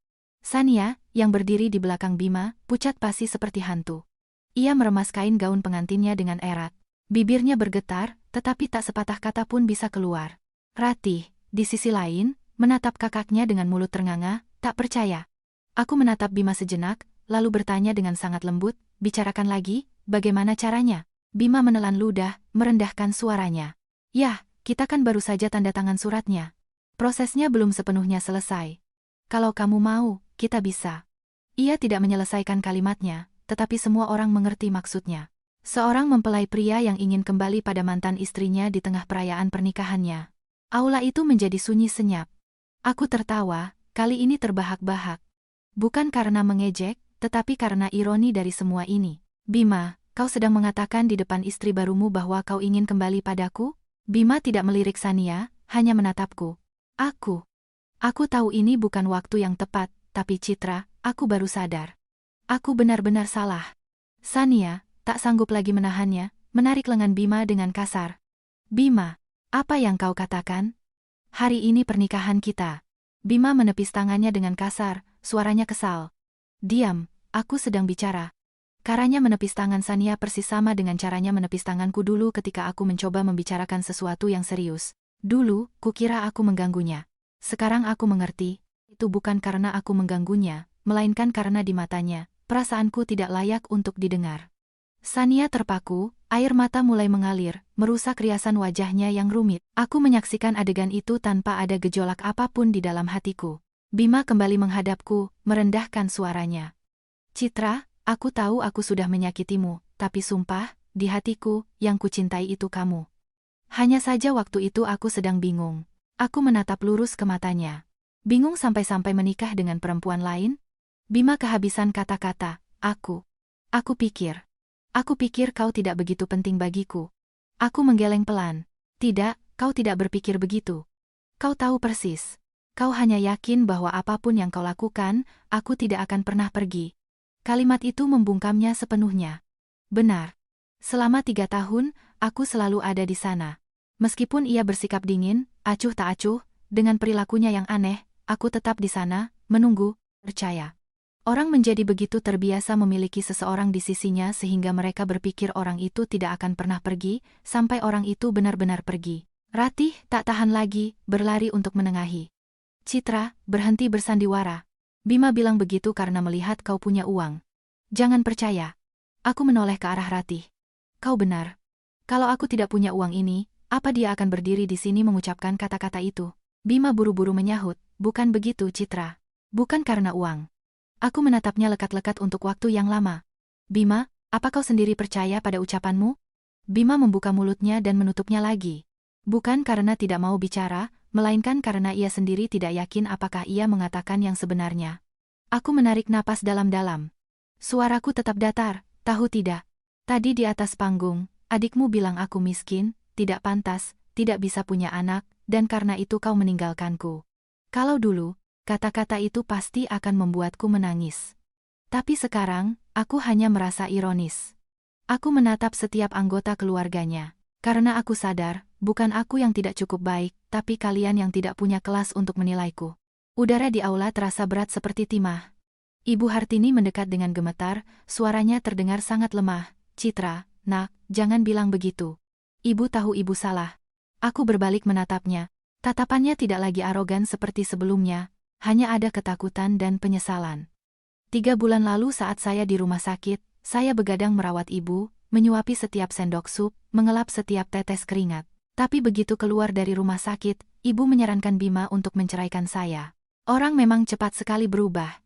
Sania, yang berdiri di belakang Bima, pucat pasi seperti hantu. Ia meremas kain gaun pengantinnya dengan erat. Bibirnya bergetar, tetapi tak sepatah kata pun bisa keluar. Ratih, di sisi lain, menatap kakaknya dengan mulut ternganga, tak percaya. Aku menatap Bima sejenak, lalu bertanya dengan sangat lembut, bicarakan lagi, bagaimana caranya? Bima menelan ludah, merendahkan suaranya. Yah, kita kan baru saja tanda tangan suratnya. Prosesnya belum sepenuhnya selesai. Kalau kamu mau, kita bisa. Ia tidak menyelesaikan kalimatnya, tetapi semua orang mengerti maksudnya. Seorang mempelai pria yang ingin kembali pada mantan istrinya di tengah perayaan pernikahannya. Aula itu menjadi sunyi senyap. Aku tertawa, kali ini terbahak-bahak. Bukan karena mengejek, tetapi karena ironi dari semua ini. Bima, kau sedang mengatakan di depan istri barumu bahwa kau ingin kembali padaku? Bima tidak melirik Sania, hanya menatapku. Aku tahu ini bukan waktu yang tepat, tapi Citra, aku baru sadar. Aku benar-benar salah. Sania, tak sanggup lagi menahannya, menarik lengan Bima dengan kasar. Bima, apa yang kau katakan? Hari ini pernikahan kita. Bima menepis tangannya dengan kasar, suaranya kesal. Diam, aku sedang bicara. Caranya menepis tangan Sania persis sama dengan caranya menepis tanganku dulu ketika aku mencoba membicarakan sesuatu yang serius. Dulu, kukira aku mengganggunya. Sekarang aku mengerti, itu bukan karena aku mengganggunya, melainkan karena di matanya, perasaanku tidak layak untuk didengar. Sania terpaku, air mata mulai mengalir, merusak riasan wajahnya yang rumit. Aku menyaksikan adegan itu tanpa ada gejolak apapun di dalam hatiku. Bima kembali menghadapku, merendahkan suaranya. Citra, aku tahu aku sudah menyakitimu, tapi sumpah, di hatiku, yang kucintai itu kamu. Hanya saja waktu itu aku sedang bingung. Aku menatap lurus ke matanya. Bingung sampai-sampai menikah dengan perempuan lain? Bima kehabisan kata-kata, aku pikir kau tidak begitu penting bagiku. Aku menggeleng pelan. Tidak, kau tidak berpikir begitu. Kau tahu persis. Kau hanya yakin bahwa apapun yang kau lakukan, aku tidak akan pernah pergi. Kalimat itu membungkamnya sepenuhnya. Benar. Selama 3 tahun, aku selalu ada di sana. Meskipun ia bersikap dingin, acuh tak acuh, dengan perilakunya yang aneh, aku tetap di sana, menunggu, percaya. Orang menjadi begitu terbiasa memiliki seseorang di sisinya sehingga mereka berpikir orang itu tidak akan pernah pergi, sampai orang itu benar-benar pergi. Ratih tak tahan lagi, berlari untuk menengahi. Citra, berhenti bersandiwara. Bima bilang begitu karena melihat kau punya uang. Jangan percaya. Aku menoleh ke arah Ratih. Kau benar. Kalau aku tidak punya uang ini, apa dia akan berdiri di sini mengucapkan kata-kata itu? Bima buru-buru menyahut, bukan begitu Citra. Bukan karena uang. Aku menatapnya lekat-lekat untuk waktu yang lama. Bima, apa kau sendiri percaya pada ucapanmu? Bima membuka mulutnya dan menutupnya lagi. Bukan karena tidak mau bicara, melainkan karena ia sendiri tidak yakin apakah ia mengatakan yang sebenarnya. Aku menarik napas dalam-dalam. Suaraku tetap datar, tahu tidak? Tadi di atas panggung, adikmu bilang aku miskin, tidak pantas, tidak bisa punya anak, dan karena itu kau meninggalkanku. Kalau dulu, kata-kata itu pasti akan membuatku menangis. Tapi sekarang, aku hanya merasa ironis. Aku menatap setiap anggota keluarganya. Karena aku sadar, bukan aku yang tidak cukup baik, tapi kalian yang tidak punya kelas untuk menilaiku. Udara di aula terasa berat seperti timah. Ibu Hartini mendekat dengan gemetar, suaranya terdengar sangat lemah. Citra, nak, jangan bilang begitu. Ibu tahu ibu salah. Aku berbalik menatapnya. Tatapannya tidak lagi arogan seperti sebelumnya, hanya ada ketakutan dan penyesalan. 3 bulan lalu saat saya di rumah sakit, saya begadang merawat ibu, menyuapi setiap sendok sup, mengelap setiap tetes keringat. Tapi begitu keluar dari rumah sakit, ibu menyarankan Bima untuk menceraikan saya. Orang memang cepat sekali berubah.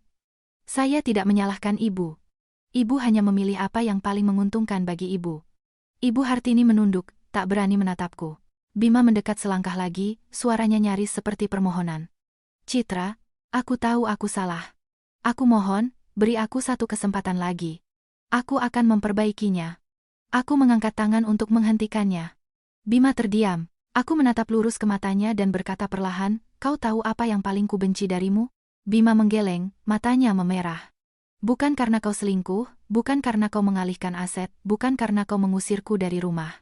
Saya tidak menyalahkan ibu. Ibu hanya memilih apa yang paling menguntungkan bagi ibu. Ibu Hartini menunduk, tak berani menatapku. Bima mendekat selangkah lagi, suaranya nyaris seperti permohonan. Citra, aku tahu aku salah. Aku mohon, beri aku satu kesempatan lagi. Aku akan memperbaikinya. Aku mengangkat tangan untuk menghentikannya. Bima terdiam. Aku menatap lurus ke matanya dan berkata perlahan, kau tahu apa yang paling kubenci darimu? Bima menggeleng, matanya memerah. Bukan karena kau selingkuh, bukan karena kau mengalihkan aset, bukan karena kau mengusirku dari rumah.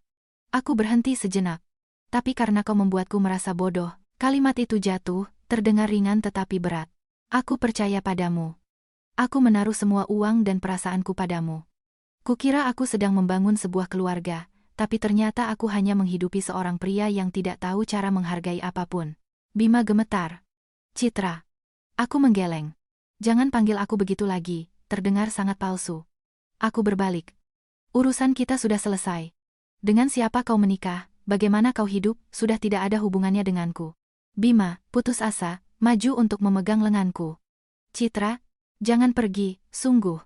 Aku berhenti sejenak. Tapi karena kau membuatku merasa bodoh. Kalimat itu jatuh, terdengar ringan tetapi berat. Aku percaya padamu. Aku menaruh semua uang dan perasaanku padamu. Kukira aku sedang membangun sebuah keluarga, tapi ternyata aku hanya menghidupi seorang pria yang tidak tahu cara menghargai apapun. Bima gemetar. Citra. Aku menggeleng. Jangan panggil aku begitu lagi, terdengar sangat palsu. Aku berbalik. Urusan kita sudah selesai. Dengan siapa kau menikah, bagaimana kau hidup, sudah tidak ada hubungannya denganku. Bima, putus asa, maju untuk memegang lenganku. Citra, jangan pergi, sungguh.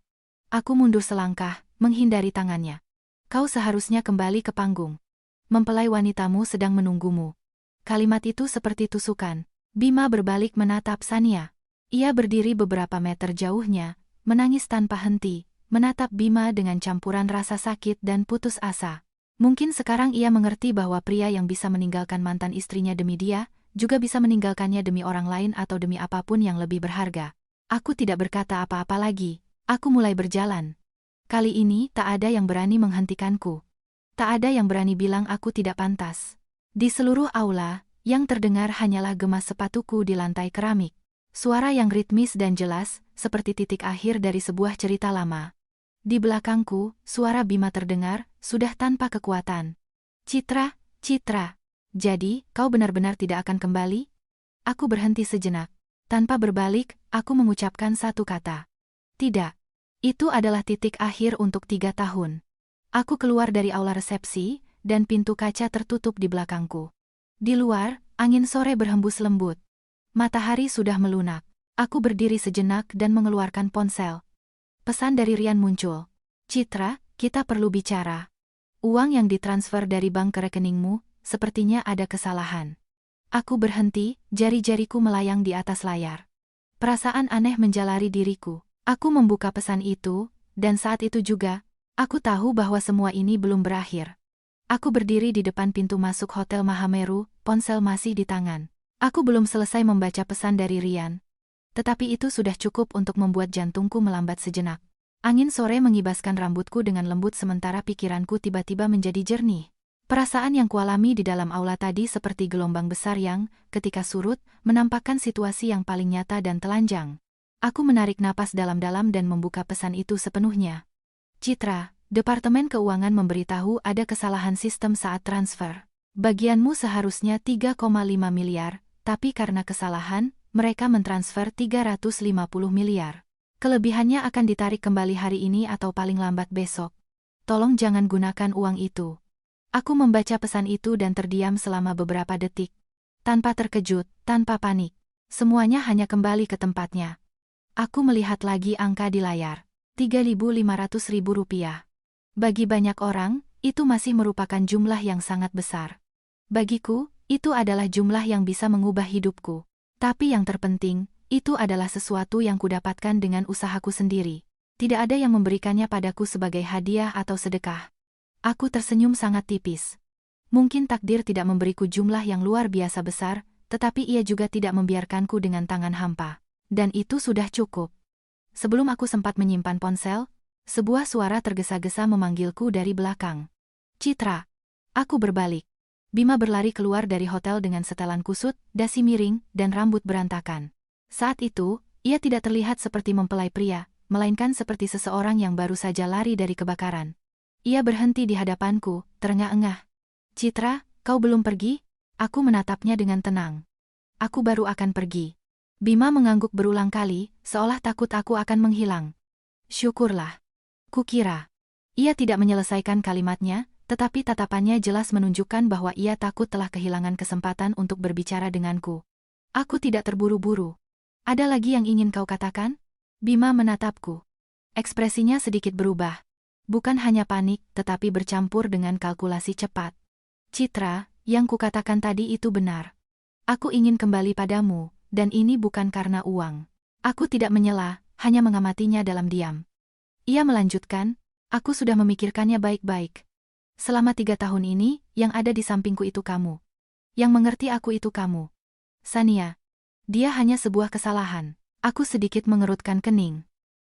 Aku mundur selangkah, menghindari tangannya. Kau seharusnya kembali ke panggung. Mempelai wanitamu sedang menunggumu. Kalimat itu seperti tusukan. Bima berbalik menatap Sania. Ia berdiri beberapa meter jauhnya, menangis tanpa henti, menatap Bima dengan campuran rasa sakit dan putus asa. Mungkin sekarang ia mengerti bahwa pria yang bisa meninggalkan mantan istrinya demi dia, juga bisa meninggalkannya demi orang lain atau demi apapun yang lebih berharga. Aku tidak berkata apa-apa lagi. Aku mulai berjalan. Kali ini tak ada yang berani menghentikanku. Tak ada yang berani bilang aku tidak pantas. Di seluruh aula, yang terdengar hanyalah gemas sepatuku di lantai keramik. Suara yang ritmis dan jelas, seperti titik akhir dari sebuah cerita lama. Di belakangku, suara Bima terdengar, sudah tanpa kekuatan. Citra, Citra. Jadi, kau benar-benar tidak akan kembali? Aku berhenti sejenak. Tanpa berbalik, aku mengucapkan satu kata. Tidak. Itu adalah titik akhir untuk 3 tahun. Aku keluar dari aula resepsi, dan pintu kaca tertutup di belakangku. Di luar, angin sore berhembus lembut. Matahari sudah melunak. Aku berdiri sejenak dan mengeluarkan ponsel. Pesan dari Rian muncul. Citra, kita perlu bicara. Uang yang ditransfer dari bank ke rekeningmu, sepertinya ada kesalahan. Aku berhenti, jari-jariku melayang di atas layar. Perasaan aneh menjalari diriku. Aku membuka pesan itu, dan saat itu juga, aku tahu bahwa semua ini belum berakhir. Aku berdiri di depan pintu masuk Hotel Mahameru, ponsel masih di tangan. Aku belum selesai membaca pesan dari Rian. Tetapi itu sudah cukup untuk membuat jantungku melambat sejenak. Angin sore mengibaskan rambutku dengan lembut sementara pikiranku tiba-tiba menjadi jernih. Perasaan yang kualami di dalam aula tadi seperti gelombang besar yang, ketika surut, menampakkan situasi yang paling nyata dan telanjang. Aku menarik napas dalam-dalam dan membuka pesan itu sepenuhnya. Citra, Departemen Keuangan memberitahu ada kesalahan sistem saat transfer. Bagianmu seharusnya 3,5 miliar, tapi karena kesalahan, mereka mentransfer 350 miliar. Kelebihannya akan ditarik kembali hari ini atau paling lambat besok. Tolong jangan gunakan uang itu. Aku membaca pesan itu dan terdiam selama beberapa detik. Tanpa terkejut, tanpa panik. Semuanya hanya kembali ke tempatnya. Aku melihat lagi angka di layar. 3.500 ribu rupiah. Bagi banyak orang, itu masih merupakan jumlah yang sangat besar. Bagiku, itu adalah jumlah yang bisa mengubah hidupku. Tapi yang terpenting, itu adalah sesuatu yang kudapatkan dengan usahaku sendiri. Tidak ada yang memberikannya padaku sebagai hadiah atau sedekah. Aku tersenyum sangat tipis. Mungkin takdir tidak memberiku jumlah yang luar biasa besar, tetapi ia juga tidak membiarkanku dengan tangan hampa. Dan itu sudah cukup. Sebelum aku sempat menyimpan ponsel, sebuah suara tergesa-gesa memanggilku dari belakang. Citra. Aku berbalik. Bima berlari keluar dari hotel dengan setelan kusut, dasi miring, dan rambut berantakan. Saat itu, ia tidak terlihat seperti mempelai pria, melainkan seperti seseorang yang baru saja lari dari kebakaran. Ia berhenti di hadapanku, terengah-engah. Citra, kau belum pergi? Aku menatapnya dengan tenang. Aku baru akan pergi. Bima mengangguk berulang kali, seolah takut aku akan menghilang. Syukurlah. Kukira. Ia tidak menyelesaikan kalimatnya, tetapi tatapannya jelas menunjukkan bahwa ia takut telah kehilangan kesempatan untuk berbicara denganku. Aku tidak terburu-buru. Ada lagi yang ingin kau katakan? Bima menatapku. Ekspresinya sedikit berubah. Bukan hanya panik, tetapi bercampur dengan kalkulasi cepat. Citra, yang kukatakan tadi itu benar. Aku ingin kembali padamu, dan ini bukan karena uang. Aku tidak menyela, hanya mengamatinya dalam diam. Ia melanjutkan, aku sudah memikirkannya baik-baik. Selama 3 tahun ini, yang ada di sampingku itu kamu. Yang mengerti aku itu kamu. Sania. Dia hanya sebuah kesalahan. Aku sedikit mengerutkan kening.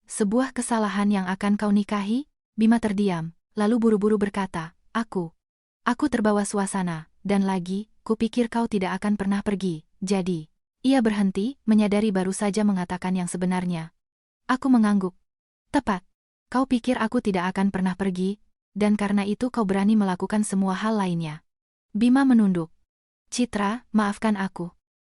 Sebuah kesalahan yang akan kau nikahi? Bima terdiam, lalu buru-buru berkata, Aku terbawa suasana, dan lagi, kupikir kau tidak akan pernah pergi, jadi. Ia berhenti, menyadari baru saja mengatakan yang sebenarnya. Aku mengangguk. Tepat. Kau pikir aku tidak akan pernah pergi, dan karena itu kau berani melakukan semua hal lainnya. Bima menunduk. Citra, maafkan aku.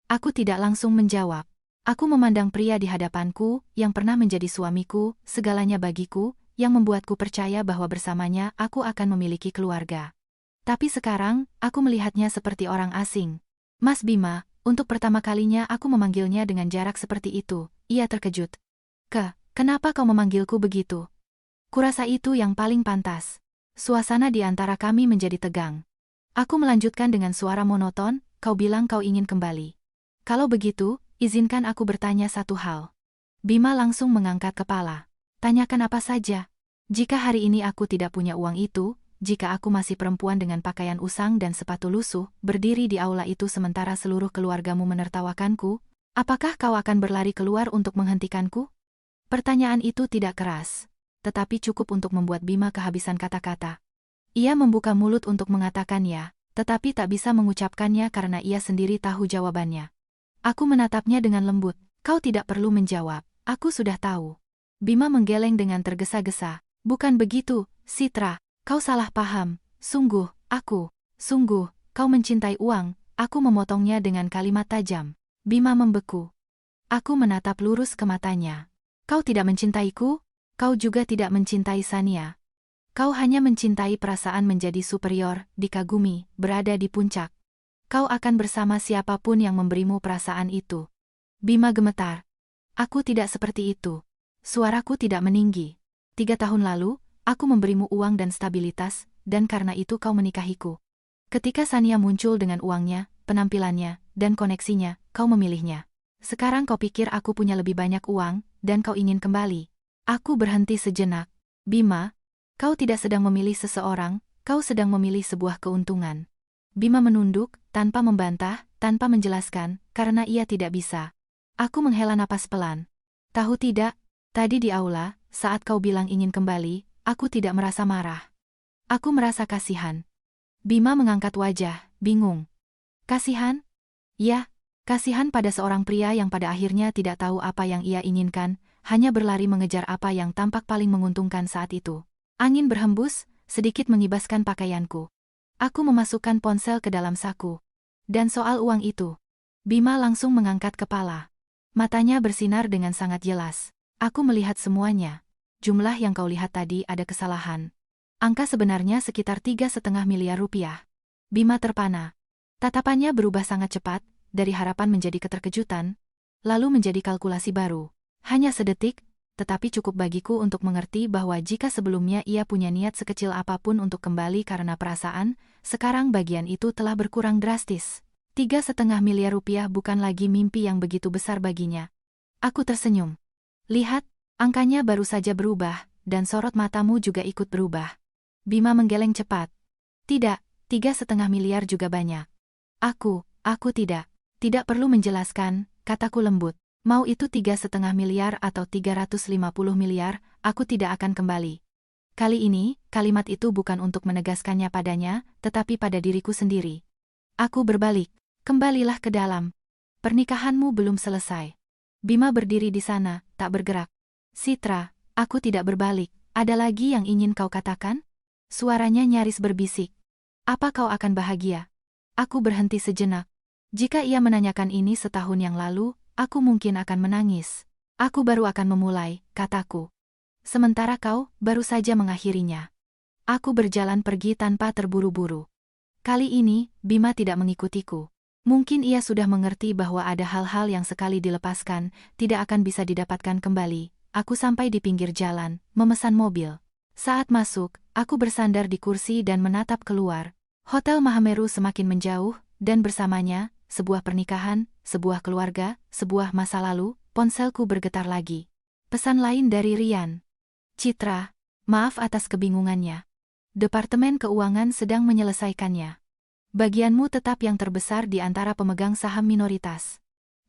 Aku tidak langsung menjawab. Aku memandang pria di hadapanku, yang pernah menjadi suamiku, segalanya bagiku, yang membuatku percaya bahwa bersamanya aku akan memiliki keluarga. Tapi sekarang, aku melihatnya seperti orang asing. Mas Bima, untuk pertama kalinya aku memanggilnya dengan jarak seperti itu. Ia terkejut. Kenapa kau memanggilku begitu? Kurasa itu yang paling pantas. Suasana di antara kami menjadi tegang. Aku melanjutkan dengan suara monoton, kau bilang kau ingin kembali. Kalau begitu, izinkan aku bertanya satu hal. Bima langsung mengangkat kepala. Tanyakan apa saja. Jika hari ini aku tidak punya uang itu, jika aku masih perempuan dengan pakaian usang dan sepatu lusuh, berdiri di aula itu sementara seluruh keluargamu menertawakanku, apakah kau akan berlari keluar untuk menghentikanku? Pertanyaan itu tidak keras, tetapi cukup untuk membuat Bima kehabisan kata-kata. Ia membuka mulut untuk mengatakan ya, tetapi tak bisa mengucapkannya karena ia sendiri tahu jawabannya. Aku menatapnya dengan lembut, kau tidak perlu menjawab, aku sudah tahu. Bima menggeleng dengan tergesa-gesa, bukan begitu, Citra, kau salah paham, sungguh, kau mencintai uang, aku memotongnya dengan kalimat tajam. Bima membeku. Aku menatap lurus ke matanya. Kau tidak mencintaiku? Kau juga tidak mencintai Sania. Kau hanya mencintai perasaan menjadi superior, dikagumi, berada di puncak. Kau akan bersama siapapun yang memberimu perasaan itu. Bima gemetar. Aku tidak seperti itu. Suaraku tidak meninggi. 3 tahun lalu, aku memberimu uang dan stabilitas, dan karena itu kau menikahiku. Ketika Sania muncul dengan uangnya, penampilannya, dan koneksinya, kau memilihnya. Sekarang kau pikir aku punya lebih banyak uang, dan kau ingin kembali. Aku berhenti sejenak. Bima, kau tidak sedang memilih seseorang, kau sedang memilih sebuah keuntungan. Bima menunduk, tanpa membantah, tanpa menjelaskan, karena ia tidak bisa. Aku menghela napas pelan. Tahu tidak, tadi di aula, saat kau bilang ingin kembali, aku tidak merasa marah. Aku merasa kasihan. Bima mengangkat wajah, bingung. Kasihan? Ya, Kasihan pada seorang pria yang pada akhirnya tidak tahu apa yang ia inginkan, hanya berlari mengejar apa yang tampak paling menguntungkan saat itu. Angin berhembus, sedikit mengibaskan pakaianku. Aku memasukkan ponsel ke dalam saku. Dan soal uang itu. Bima langsung mengangkat kepala. Matanya bersinar dengan sangat jelas. Aku melihat semuanya. Jumlah yang kau lihat tadi ada kesalahan. Angka sebenarnya sekitar 3,5 miliar rupiah. Bima terpana. Tatapannya berubah sangat cepat, dari harapan menjadi keterkejutan, lalu menjadi kalkulasi baru. Hanya sedetik, tetapi cukup bagiku untuk mengerti bahwa jika sebelumnya ia punya niat sekecil apapun untuk kembali karena perasaan, sekarang bagian itu telah berkurang drastis. 3,5 miliar rupiah bukan lagi mimpi yang begitu besar baginya. Aku tersenyum. Lihat, angkanya baru saja berubah, dan sorot matamu juga ikut berubah. Bima menggeleng cepat. Tidak, 3,5 miliar juga banyak. Aku tidak perlu menjelaskan, kataku lembut. Mau itu 3,5 miliar atau 350 miliar, aku tidak akan kembali. Kali ini, kalimat itu bukan untuk menegaskannya padanya, tetapi pada diriku sendiri. Aku berbalik. Kembalilah ke dalam. Pernikahanmu belum selesai. Bima berdiri di sana, tak bergerak. Citra, aku tidak berbalik. Ada lagi yang ingin kau katakan? Suaranya nyaris berbisik. Apa kau akan bahagia? Aku berhenti sejenak. Jika ia menanyakan ini setahun yang lalu, aku mungkin akan menangis. Aku baru akan memulai, kataku. Sementara kau baru saja mengakhirinya. Aku berjalan pergi tanpa terburu-buru. Kali ini, Bima tidak mengikutiku. Mungkin ia sudah mengerti bahwa ada hal-hal yang sekali dilepaskan, tidak akan bisa didapatkan kembali. Aku sampai di pinggir jalan, memesan mobil. Saat masuk, aku bersandar di kursi dan menatap keluar. Hotel Mahameru semakin menjauh, dan bersamanya, sebuah pernikahan, sebuah keluarga, sebuah masa lalu. Ponselku bergetar lagi. Pesan lain dari Rian. Citra, maaf atas kebingungannya. Departemen Keuangan sedang menyelesaikannya. Bagianmu tetap yang terbesar di antara pemegang saham minoritas.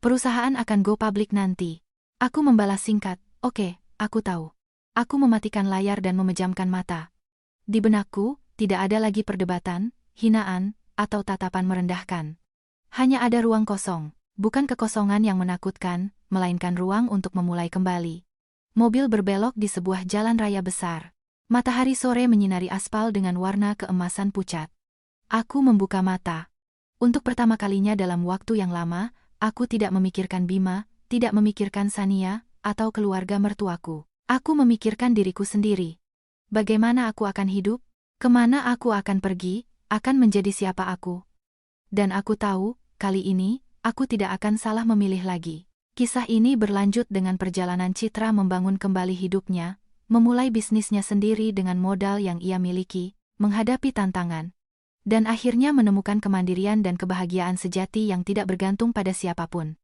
Perusahaan akan go public nanti. Aku membalas singkat, oke, aku tahu. Aku mematikan layar dan memejamkan mata. Di benakku, tidak ada lagi perdebatan, hinaan, atau tatapan merendahkan. Hanya ada ruang kosong, bukan kekosongan yang menakutkan, melainkan ruang untuk memulai kembali. Mobil berbelok di sebuah jalan raya besar. Matahari sore menyinari aspal dengan warna keemasan pucat. Aku membuka mata. Untuk pertama kalinya dalam waktu yang lama, aku tidak memikirkan Bima, tidak memikirkan Sania, atau keluarga mertuaku. Aku memikirkan diriku sendiri. Bagaimana aku akan hidup? Kemana aku akan pergi? Akan menjadi siapa aku? Dan aku tahu, kali ini, aku tidak akan salah memilih lagi. Kisah ini berlanjut dengan perjalanan Citra membangun kembali hidupnya, memulai bisnisnya sendiri dengan modal yang ia miliki, menghadapi tantangan, dan akhirnya menemukan kemandirian dan kebahagiaan sejati yang tidak bergantung pada siapapun.